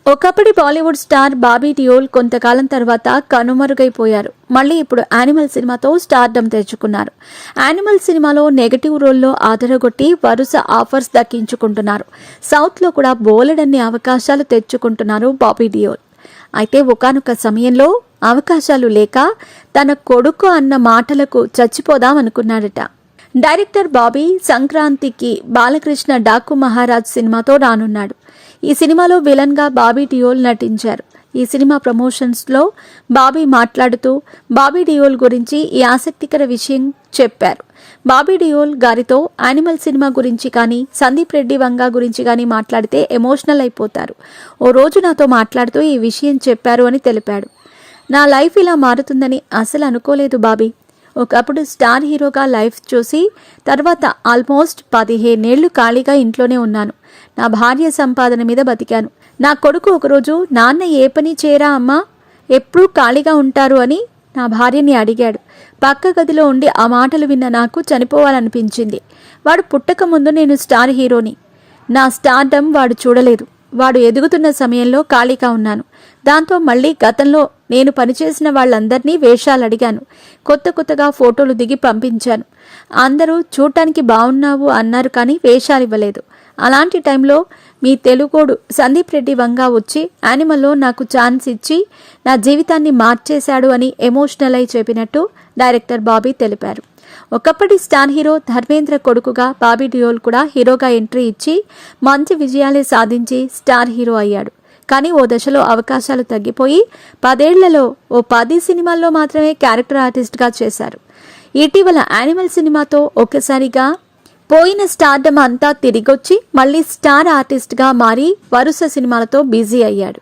ఒకప్పటి బాలీవుడ్ స్టార్ బాబీ డియోల్ కొంతకాలం తర్వాత కనుమరుగైపోయారు. మళ్ళీ ఇప్పుడు యానిమల్ సినిమాతో స్టార్డమ్ తెచ్చుకున్నారు. యానిమల్ సినిమాలో నెగటివ్ రోల్లో ఆదరగొట్టి వరుస ఆఫర్స్ దక్కించుకుంటున్నారు. సౌత్లో కూడా బోలెడన్ని అవకాశాలు తెచ్చుకుంటున్నారు బాబీ డియోల్. అయితే ఒకానొక సమయంలో అవకాశాలు లేక తన కొడుకు అన్న మాటలకు చచ్చిపోదామనుకున్నాడట. డైరెక్టర్ బాబీ సంక్రాంతికి బాలకృష్ణ డాకు మహారాజ్ సినిమాతో రానున్నాడు. ఈ సినిమాలో విలన్గా బాబీ డియోల్ నటించారు. ఈ సినిమా ప్రమోషన్స్లో బాబీ మాట్లాడుతూ బాబీ డియోల్ గురించి ఈ ఆసక్తికర విషయం చెప్పారు. బాబీ డియోల్ గారితో యానిమల్ సినిమా గురించి కానీ సందీప్ రెడ్డి వంగా గురించి కానీ మాట్లాడితే ఎమోషనల్ అయిపోతారు. ఓ రోజు నాతో మాట్లాడుతూ ఈ విషయం చెప్పారు అని తెలిపాడు. నా లైఫ్ ఇలా మారుతుందని అసలు అనుకోలేదు బాబీ. ఒకప్పుడు స్టార్ హీరోగా లైఫ్ చూసి తర్వాత ఆల్మోస్ట్ 15 ఏళ్లు ఖాళీగా ఇంట్లోనే ఉన్నాను. నా భార్య సంపాదన మీద బతికాను. నా కొడుకు ఒకరోజు నాన్న ఏ పని చేయరా అమ్మా, ఎప్పుడూ ఖాళీగా ఉంటారు అని నా భార్యని అడిగాడు. పక్క గదిలో ఉండి ఆ మాటలు విన్న నాకు చనిపోవాలనిపించింది. వాడు పుట్టక ముందు నేను స్టార్ హీరోని. నా స్టార్డమ్ వాడు చూడలేదు. వాడు ఎదుగుతున్న సమయంలో ఖాళీగా ఉన్నాను. దాంతో మళ్ళీ గతంలో నేను పనిచేసిన వాళ్ళందరినీ వేషాలు అడిగాను. కొత్తగా ఫోటోలు దిగి పంపించాను. అందరూ చూడటానికి బాగున్నావు అన్నారు, కానీ వేషాలు ఇవ్వలేదు. అలాంటి టైంలో మీ తెలుగోడు సందీప్ రెడ్డి వంగా వచ్చి యానిమల్లో నాకు ఛాన్స్ ఇచ్చి నా జీవితాన్ని మార్చేశాడు అని ఎమోషనల్ అయి చెప్పినట్టు డైరెక్టర్ బాబీ తెలిపారు. ఒకప్పటి స్టార్ హీరో ధర్మేంద్ర కొడుకుగా బాబీ డియోల్ కూడా హీరోగా ఎంట్రీ ఇచ్చి మంచి విజయాలే సాధించి స్టార్ హీరో అయ్యాడు. కానీ ఓ దశలో అవకాశాలు తగ్గిపోయి 10 ఏళ్లలో ఓ 10 సినిమాల్లో మాత్రమే క్యారెక్టర్ ఆర్టిస్ట్గా చేశారు. ఇటీవల యానిమల్ సినిమాతో ఒక్కసారిగా పోయిన స్టార్డమ్ అంతా తిరిగొచ్చి మళ్ళీ స్టార్ ఆర్టిస్ట్గా మారి వరుస సినిమాలతో బిజీ అయ్యాడు.